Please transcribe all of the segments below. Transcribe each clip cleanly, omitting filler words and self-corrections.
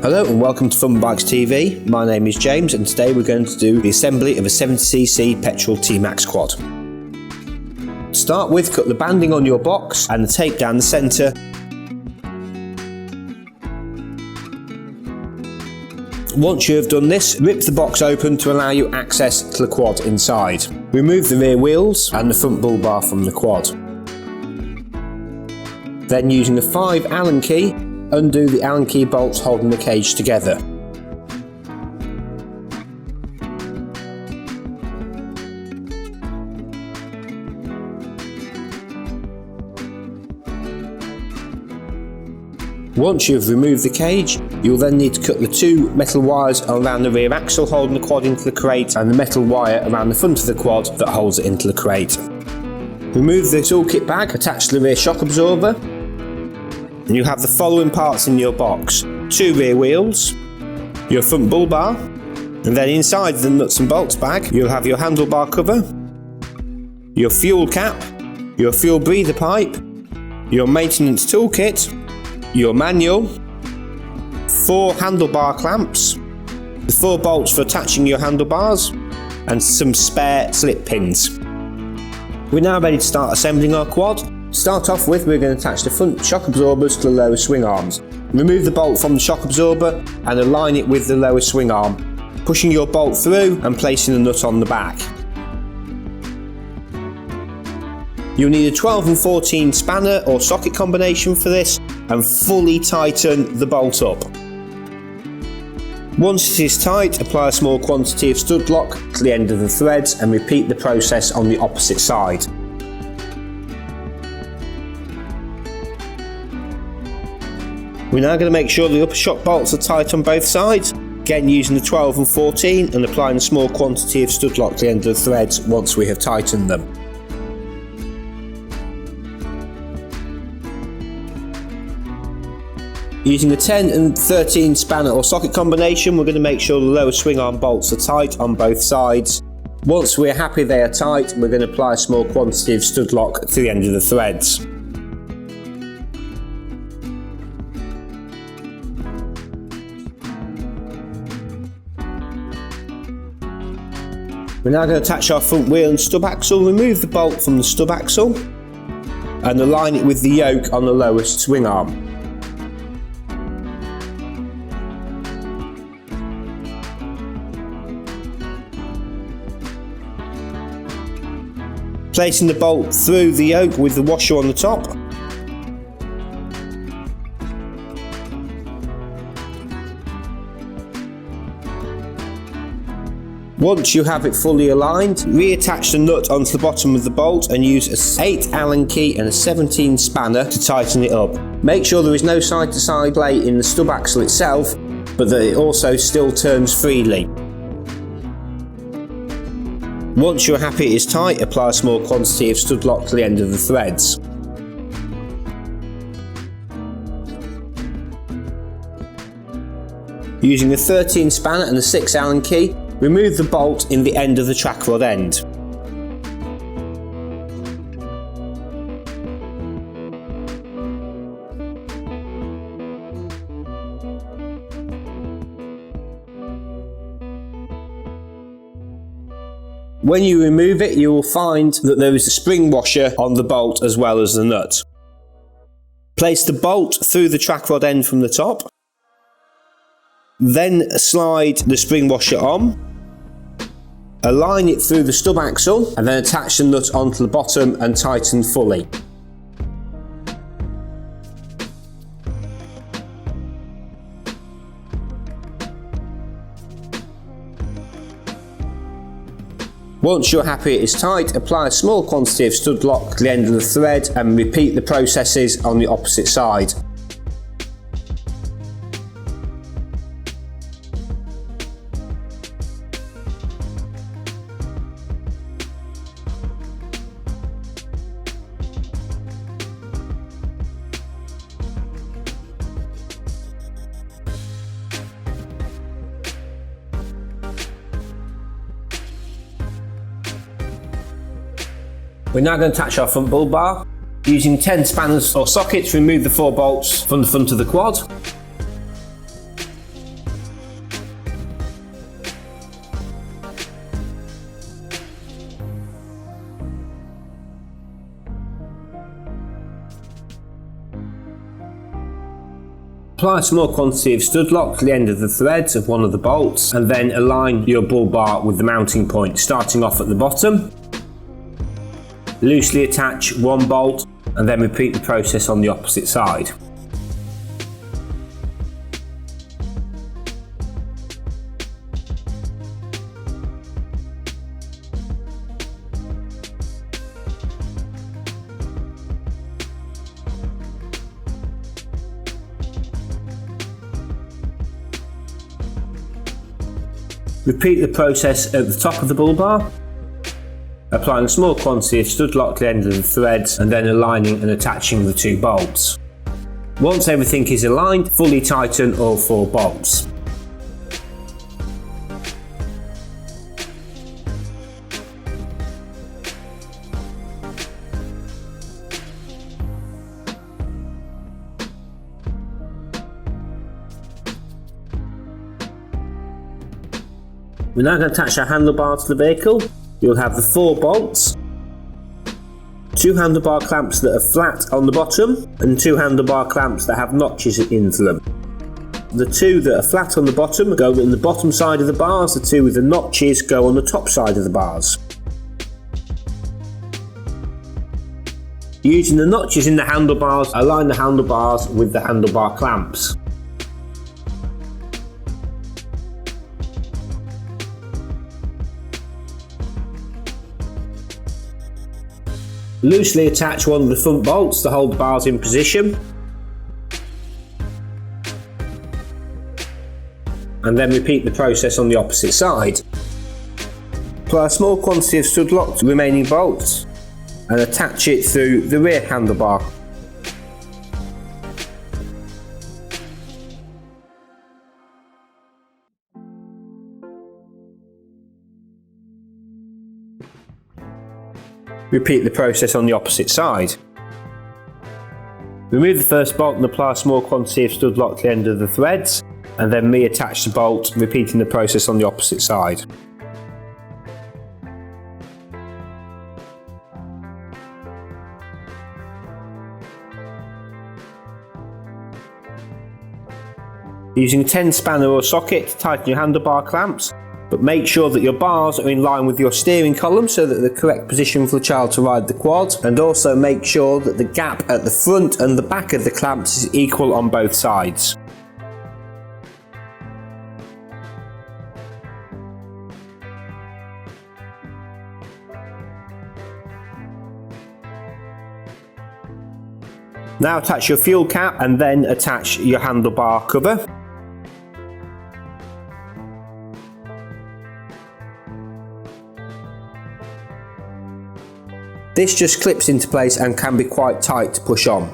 Hello and welcome to FunBikes TV. My name is James and today we're going to do the assembly of a 70cc petrol T-Max quad. To start with, cut the banding on your box and tape down the centre. Once you have done this, rip the box open to allow you access to the quad inside. Remove the rear wheels and the front bull bar from the quad. Then using a 5 Allen key, undo the Allen key bolts holding the cage together. Once you've removed the cage, you'll then need to cut the 2 metal wires around the rear axle holding the quad into the crate and the metal wire around the front of the quad that holds it into the crate. Remove the toolkit bag attached to the rear shock absorber. And you have the following parts in your box: 2 rear wheels, your front bull bar, and then inside the nuts and bolts bag you'll have your handlebar cover, your fuel cap, your fuel breather pipe, your maintenance toolkit, your manual, 4 handlebar clamps, the 4 bolts for attaching your handlebars, and some spare slip pins. We're now ready to start assembling our quad. To start off with, we're going to attach the front shock absorbers to the lower swing arms. Remove the bolt from the shock absorber and align it with the lower swing arm, pushing your bolt through and placing the nut on the back. You'll need a 12 and 14 spanner or socket combination for this and fully tighten the bolt up. Once it is tight, apply a small quantity of stud lock to the end of the threads and repeat the process on the opposite side. We're now going to make sure the upper shock bolts are tight on both sides, again using the 12 and 14 and applying a small quantity of stud lock to the end of the threads once we have tightened them. Using the 10 and 13 spanner or socket combination, we're going to make sure the lower swing arm bolts are tight on both sides. Once we're happy they are tight, we're going to apply a small quantity of stud lock to the end of the threads. We're now going to attach our front wheel and stub axle. Remove the bolt from the stub axle and align it with the yoke on the lowest swing arm. Placing the bolt through the yoke with the washer on the top. Once you have it fully aligned, reattach the nut onto the bottom of the bolt and use an 8 Allen key and a 17 spanner to tighten it up. Make sure there is no side to side play in the stub axle itself, but that it also still turns freely. Once you're happy it is tight, apply a small quantity of stud lock to the end of the threads. Using the 13 spanner and the 6 Allen key, remove the bolt in the end of the track rod end. When you remove it, you will find that there is a spring washer on the bolt as well as the nut. Place the bolt through the track rod end from the top. Then slide the spring washer on, align it through the stub axle and then attach the nut onto the bottom and tighten fully. Once you're happy it is tight, apply a small quantity of stud lock to the end of the thread and repeat the processes on the opposite side. We're now going to attach our front bull bar. Using 10 spanners or sockets, remove the 4 bolts from the front of the quad. Apply a small quantity of stud lock to the end of the threads of one of the bolts, and then align your bull bar with the mounting point, starting off at the bottom. Loosely attach one bolt and then repeat the process on the opposite side. Repeat the process at the top of the bull bar, applying a small quantity of stud lock to the end of the threads and then aligning and attaching the two bolts. Once everything is aligned, fully tighten all 4 bolts. We're now going to attach our handlebar to the vehicle. You'll have the 4 bolts, 2 handlebar clamps that are flat on the bottom, and 2 handlebar clamps that have notches into them. The 2 that are flat on the bottom go on the bottom side of the bars, the 2 with the notches go on the top side of the bars. Using the notches in the handlebars, align the handlebars with the handlebar clamps. Loosely attach one of the front bolts to hold the bars in position, and then repeat the process on the opposite side. Apply a small quantity of stud lock to the remaining bolts and attach it through the rear handlebar. Repeat the process on the opposite side. Remove the first bolt and apply a small quantity of stud lock to the end of the threads, and then reattach the bolt, repeating the process on the opposite side. Using a 10 spanner or socket to tighten your handlebar clamps, but make sure that your bars are in line with your steering column so that the correct position for the child to ride the quad, and also make sure that the gap at the front and the back of the clamps is equal on both sides. Now attach your fuel cap and then attach your handlebar cover. This just clips into place and can be quite tight to push on.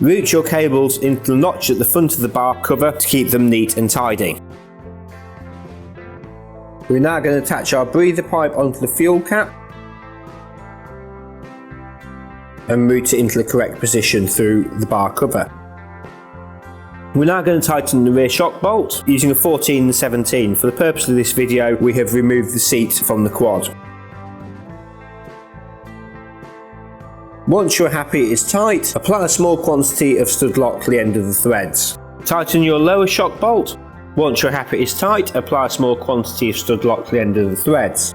Route your cables into the notch at the front of the bar cover to keep them neat and tidy. We're now going to attach our breather pipe onto the fuel cap and route it into the correct position through the bar cover. We're now going to tighten the rear shock bolt using a 14 and 17. For the purpose of this video, we have removed the seat from the quad. Once you're happy it is tight, apply a small quantity of stud lock to the end of the threads. Tighten your lower shock bolt. Once you're happy it is tight, apply a small quantity of stud lock to the end of the threads.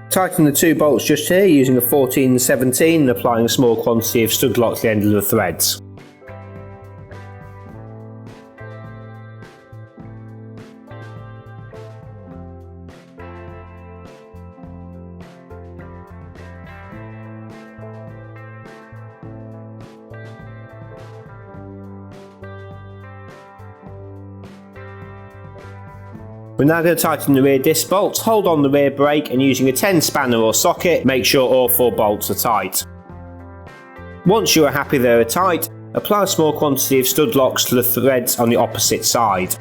Tighten the 2 bolts just here using a 14 and 17 and applying a small quantity of stud lock to the end of the threads. We're now going to tighten the rear disc bolts. Hold on the rear brake and using a 10 spanner or socket, make sure all 4 bolts are tight. Once you are happy they are tight, apply a small quantity of stud locks to the threads on the opposite side.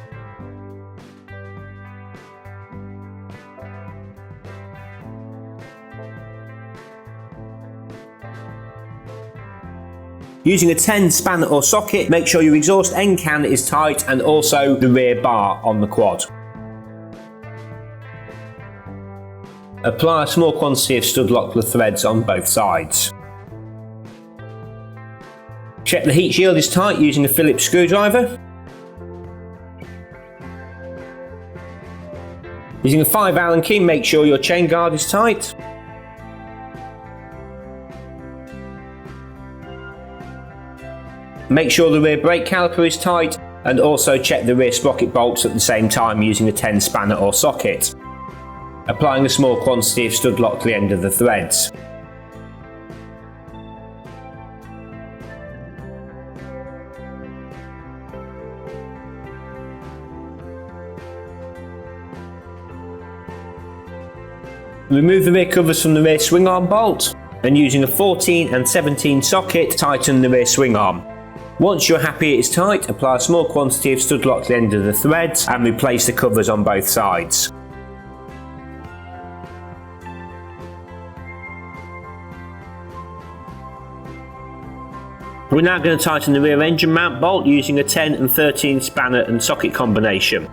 Using a 10 spanner or socket, make sure your exhaust end can is tight and also the rear bar on the quad. Apply a small quantity of stud lock to the threads on both sides. Check the heat shield is tight using a Phillips screwdriver. Using a 5 Allen key, make sure your chain guard is tight. Make sure the rear brake caliper is tight, and also check the rear sprocket bolts at the same time using a 10 spanner or socket. Applying a small quantity of stud lock to the end of the threads. Remove the rear covers from the rear swing arm bolt, and using a 14 and 17 socket, tighten the rear swing arm. Once you're happy it is tight, apply a small quantity of stud lock to the end of the threads and replace the covers on both sides. We're now going to tighten the rear engine mount bolt using a 10 and 13 spanner and socket combination.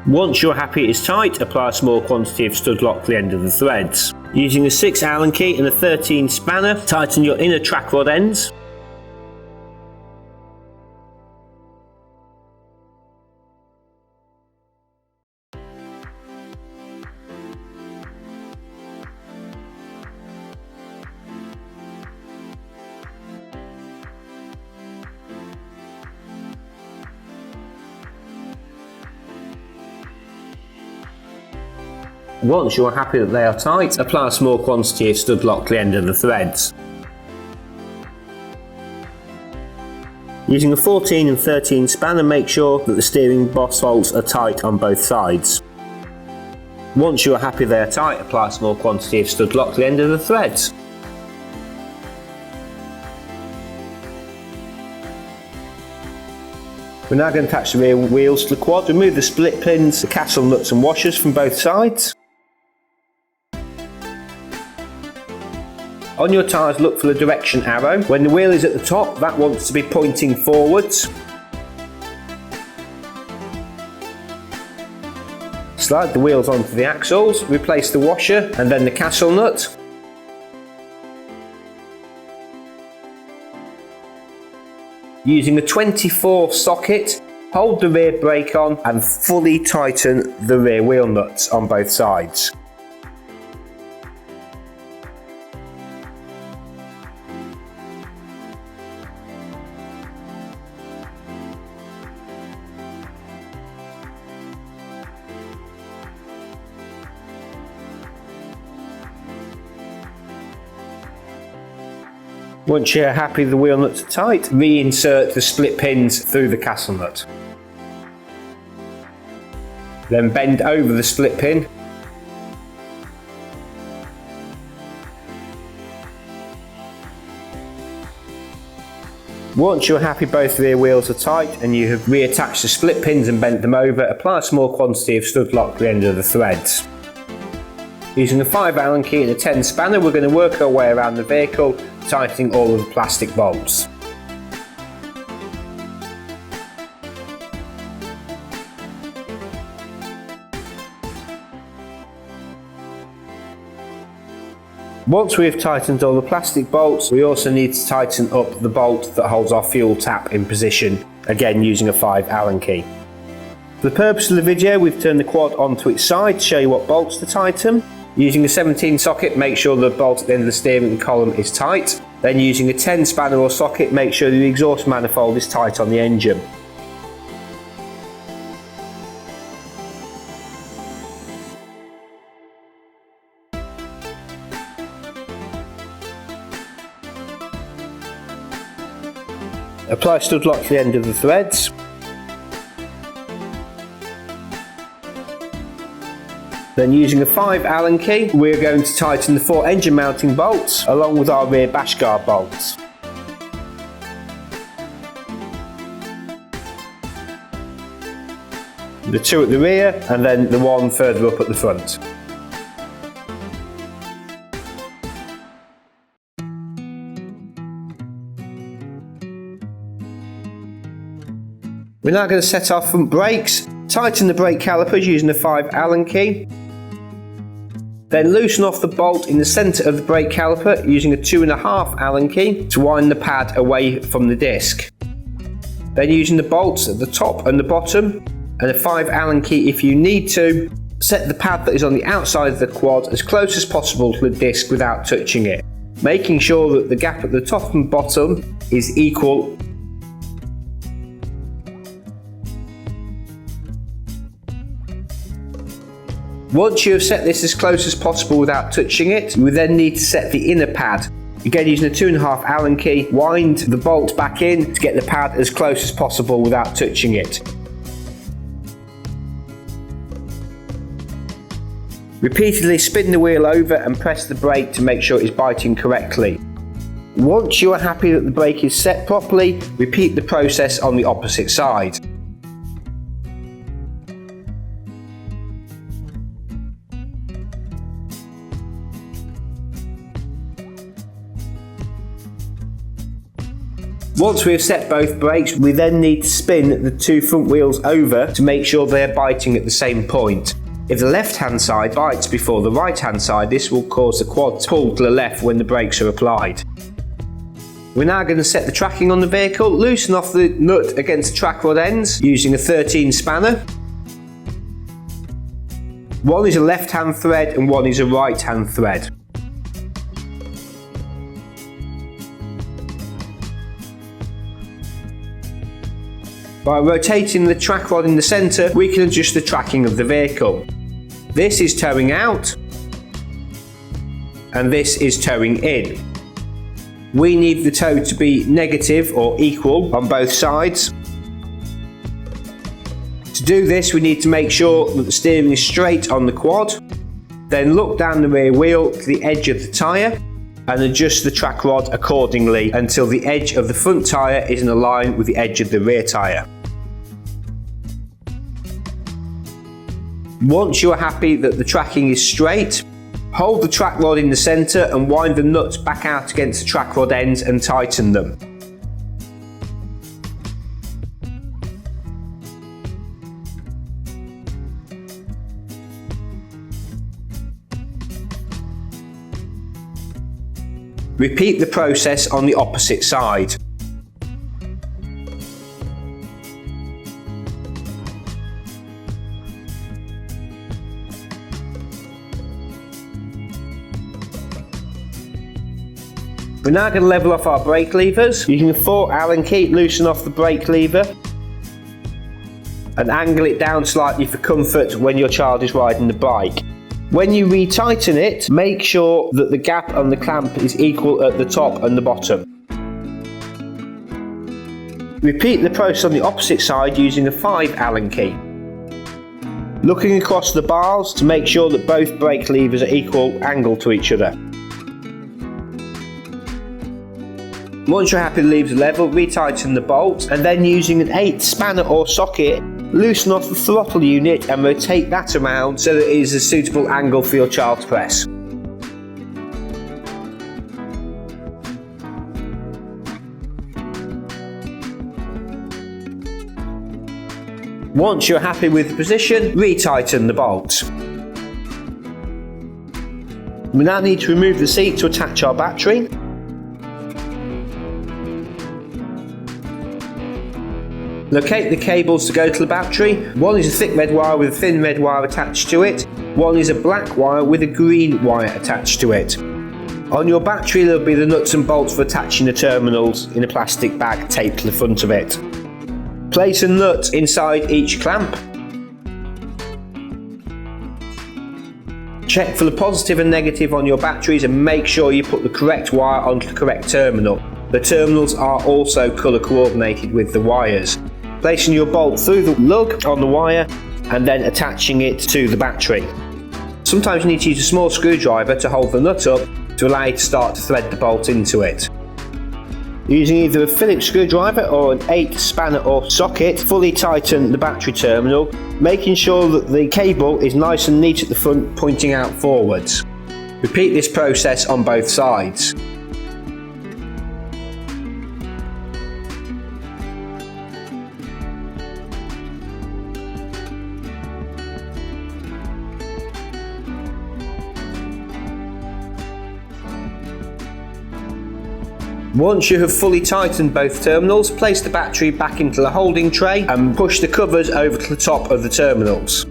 Once you're happy it is tight, apply a small quantity of stud lock to the end of the threads. Using a 6 Allen key and a 13 spanner, tighten your inner track rod ends. Once you are happy that they are tight, apply a small quantity of stud lock to the end of the threads. Using a 14 and 13 spanner, make sure that the steering boss bolts are tight on both sides. Once you are happy they are tight, apply a small quantity of stud lock to the end of the threads. We're now going to attach the rear wheels to the quad. Remove the split pins, the castle nuts and washers from both sides. On your tyres, look for the direction arrow. When the wheel is at the top, that wants to be pointing forwards. Slide the wheels onto the axles, replace the washer and then the castle nut. Using a 24 socket, hold the rear brake on and fully tighten the rear wheel nuts on both sides. Once you're happy the wheel nuts are tight, reinsert the split pins through the castle nut. Then bend over the split pin. Once you're happy both rear wheels are tight and you have reattached the split pins and bent them over, apply a small quantity of stud lock to the end of the threads. Using a 5 Allen key and a 10 spanner, we're going to work our way around the vehicle, tightening all of the plastic bolts. Once we have tightened all the plastic bolts, we also need to tighten up the bolt that holds our fuel tap in position, again using a 5 Allen key. For the purpose of the video, we've turned the quad onto its side to show you what bolts to tighten. Using a 17 socket, make sure the bolt at the end of the steering column is tight. Then using a 10 spanner or socket, make sure the exhaust manifold is tight on the engine. Apply stud lock to the end of the threads. Then using a 5 Allen key, we're going to tighten the 4 engine mounting bolts along with our rear bash guard bolts. The 2 at the rear and then the 1 further up at the front. We're now going to set our front brakes. Tighten the brake calipers using the 5 Allen key. Then loosen off the bolt in the centre of the brake caliper using a 2.5 Allen key to wind the pad away from the disc. Then using the bolts at the top and the bottom and a 5 Allen key if you need to, set the pad that is on the outside of the quad as close as possible to the disc without touching it, making sure that the gap at the top and bottom is equal. Once you have set this as close as possible without touching it, you will then need to set the inner pad. Again, using a 2.5 Allen key, wind the bolt back in to get the pad as close as possible without touching it. Repeatedly spin the wheel over and press the brake to make sure it is biting correctly. Once you are happy that the brake is set properly, repeat the process on the opposite side. Once we have set both brakes, we then need to spin the 2 front wheels over to make sure they are biting at the same point. If the left hand side bites before the right hand side, this will cause the quad to pull to the left when the brakes are applied. We're now going to set the tracking on the vehicle. Loosen off the nut against the track rod ends using a 13 spanner. One is a left hand thread and one is a right hand thread. By rotating the track rod in the centre, we can adjust the tracking of the vehicle. This is towing out, and this is towing in. We need the tow to be negative or equal on both sides. To do this, we need to make sure that the steering is straight on the quad, then look down the rear wheel to the edge of the tyre, and adjust the track rod accordingly until the edge of the front tyre is in a line with the edge of the rear tyre. Once you are happy that the tracking is straight, hold the track rod in the centre and wind the nuts back out against the track rod ends and tighten them. Repeat the process on the opposite side. We're now going to level off our brake levers. Using a 4 Allen key, loosen off the brake lever and angle it down slightly for comfort when your child is riding the bike. When you retighten it, make sure that the gap on the clamp is equal at the top and the bottom. Repeat the process on the opposite side using a 5 Allen key. Looking across the bars to make sure that both brake levers are equal angle to each other. Once you're happy the levers are level, retighten the bolt and then using an 8 spanner or socket, loosen off the throttle unit and rotate that around so that it is a suitable angle for your child to press. Once you're happy with the position, retighten the bolt. We now need to remove the seat to attach our battery. Locate the cables to go to the battery. One is a thick red wire with a thin red wire attached to it. One is a black wire with a green wire attached to it. On your battery there will be the nuts and bolts for attaching the terminals in a plastic bag taped to the front of it. Place a nut inside each clamp. Check for the positive and negative on your batteries and make sure you put the correct wire onto the correct terminal. The terminals are also colour coordinated with the wires. Placing your bolt through the lug on the wire and then attaching it to the battery. Sometimes you need to use a small screwdriver to hold the nut up to allow you to start to thread the bolt into it. Using either a Phillips screwdriver or an 8 spanner or socket, fully tighten the battery terminal, making sure that the cable is nice and neat at the front, pointing out forwards. Repeat this process on both sides. Once you have fully tightened both terminals, place the battery back into the holding tray and push the covers over to the top of the terminals.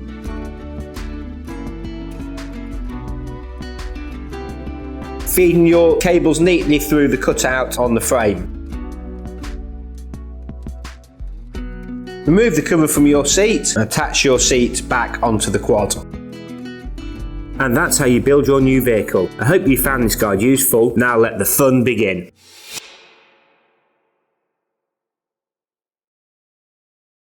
Feeding your cables neatly through the cutout on the frame. Remove the cover from your seat and attach your seat back onto the quad. And that's how you build your new vehicle. I hope you found this guide useful. Now let the fun begin.